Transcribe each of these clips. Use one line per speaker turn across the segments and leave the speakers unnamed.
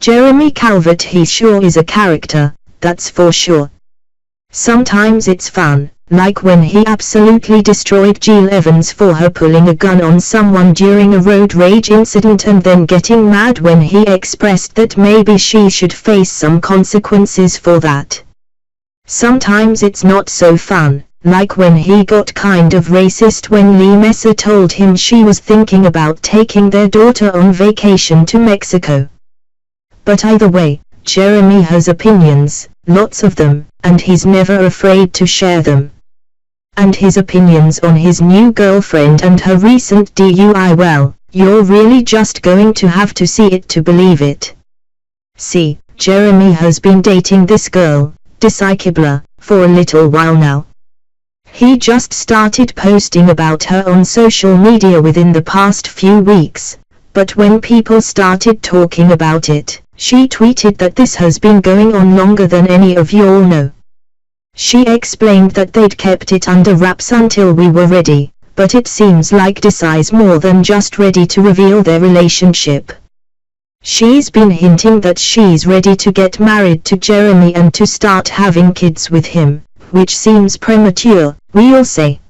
Jeremy Calvert, he sure is a character, that's for sure. Sometimes it's fun, like when he absolutely destroyed Jill Evans for her pulling a gun on someone during a road rage incident and then getting mad when he expressed that maybe she should face some consequences for that. Sometimes it's not so fun, like when he got kind of racist when Lee Messer told him she was thinking about taking their daughter on vacation to Mexico. But either way, Jeremy has opinions, lots of them, and he's never afraid to share them. And his opinions on his new girlfriend and her recent DUI, well, you're really just going to have to see it to believe it. See, Jeremy has been dating this girl, DOESN, for a little while now. He just started posting about her on social media within the past few weeks, but when people started talking about it, she tweeted that this has been going on longer than any of y'all know. She explained that they'd kept it under wraps until we were ready, but it seems like DOESN's more than just ready to reveal their relationship. She's been hinting that she's ready to get married to Jeremy and to start having kids with him, which seems premature, we'll say.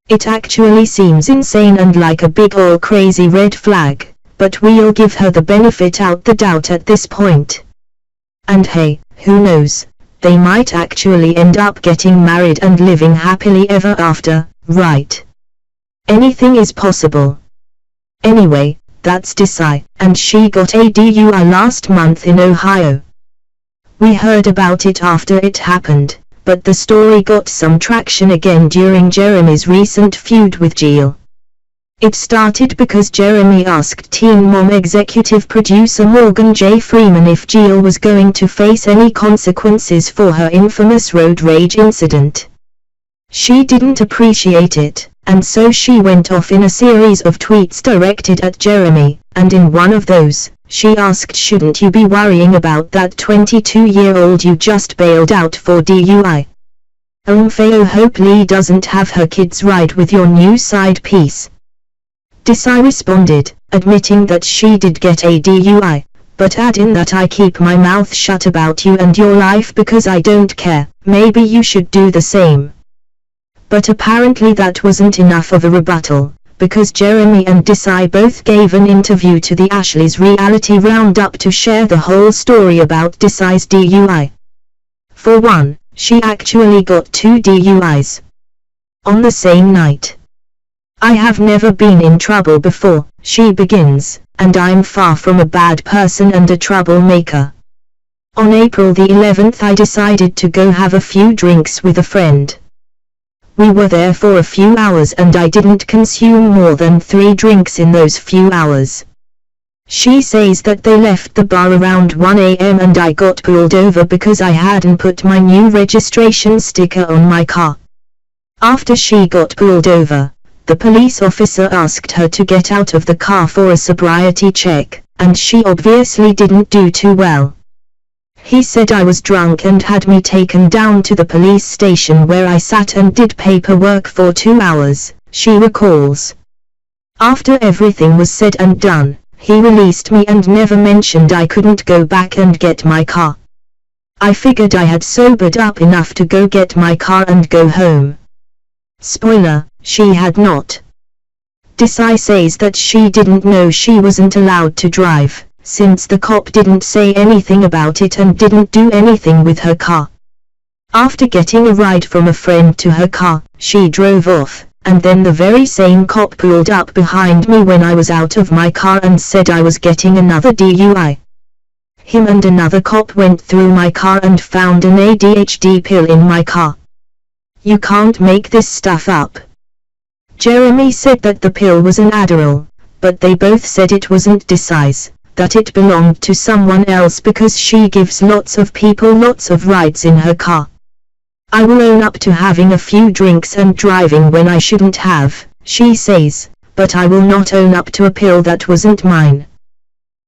It actually seems insane and like a big ol' crazy red flag, but we'll give her the benefit out the doubt at this point. And hey, who knows? They might actually end up getting married and living happily ever after, right? Anything is possible. Anyway, that's DOESN, and she got a DUI last month in Ohio. We heard about it after it happened, but the story got some traction again during Jeremy's recent feud with Jill. It started because Jeremy asked Teen Mom executive producer Morgan J. Freeman if Jill was going to face any consequences for her infamous road rage incident. She didn't appreciate it, and so she went off in a series of tweets directed at Jeremy, and in one of those, she asked, "Shouldn't you be worrying about that 22-year-old you just bailed out for DUI? Feo, hope Lee doesn't have her kids ride with your new side piece." DOESN responded, admitting that she did get a DUI, but adding that "I keep my mouth shut about you and your life because I don't care, maybe you should do the same." But apparently that wasn't enough of a rebuttal, because Jeremy and DOESN both gave an interview to the Ashley's Reality Roundup to share the whole story about DOESN's DUI. For one, she actually got 2 DUIs on the same night. "I have never been in trouble before," she begins, "and I'm far from a bad person and a troublemaker. On April the 11th I decided to go have a few drinks with a friend. We were there for a few hours and I didn't consume more than 3 drinks in those few hours." She says that they left the bar around 1 a.m. and I got pulled over because I hadn't put my new registration sticker on my car. After she got pulled over, the police officer asked her to get out of the car for a sobriety check, and she obviously didn't do too well. He said I was drunk and had me taken down to the police station where I sat and did paperwork for 2 hours, she recalls. After everything was said and done, he released me and never mentioned I couldn't go back and get my car. I figured I had sobered up enough to go get my car and go home. Spoiler, she had not. DOESN says that she didn't know she wasn't allowed to drive, since the cop didn't say anything about it and didn't do anything with her car. After getting a ride from a friend to her car, she drove off, and then the very same cop pulled up behind me when I was out of my car and said I was getting another DUI. Him and another cop went through my car and found an ADHD pill in my car. You can't make this stuff up. Jeremy said that the pill was an Adderall, but they both said it wasn't DOESN's, that it belonged to someone else because she gives lots of people lots of rides in her car. "I will own up to having a few drinks and driving when I shouldn't have," she says, "but I will not own up to a pill that wasn't mine."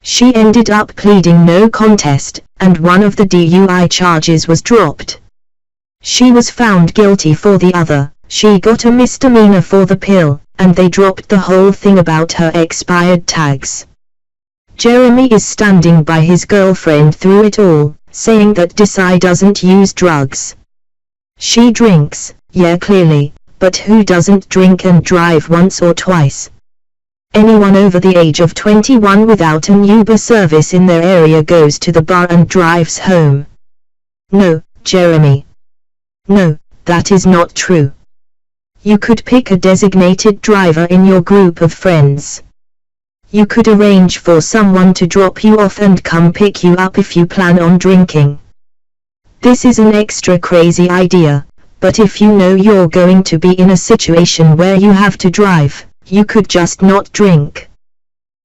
She ended up pleading no contest, and one of the DUI charges was dropped. She was found guilty for the other. She got a misdemeanor for the pill, and they dropped the whole thing about her expired tags. Jeremy is standing by his girlfriend through it all, saying that DOESN doesn't use drugs. She drinks, yeah clearly, but who doesn't drink and drive once or twice? Anyone over the age of 21 without an Uber service in their area goes to the bar and drives home. No, Jeremy. No, that is not true. You could pick a designated driver in your group of friends. You could arrange for someone to drop you off and come pick you up if you plan on drinking. This is an extra crazy idea, but if you know you're going to be in a situation where you have to drive, you could just not drink.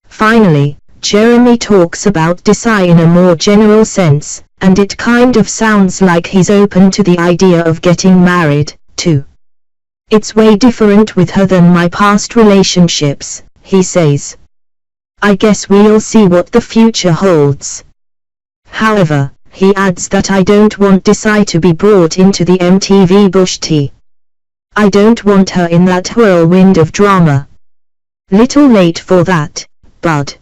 Finally, Jeremy talks about DOESN in a more general sense, and it kind of sounds like he's open to the idea of getting married, too. It's way different with her than my past relationships, he says. I guess we'll see what the future holds. However, he adds that I don't want DOESN to be brought into the MTV Bush tea. I don't want her in that whirlwind of drama. Little late for that, bud.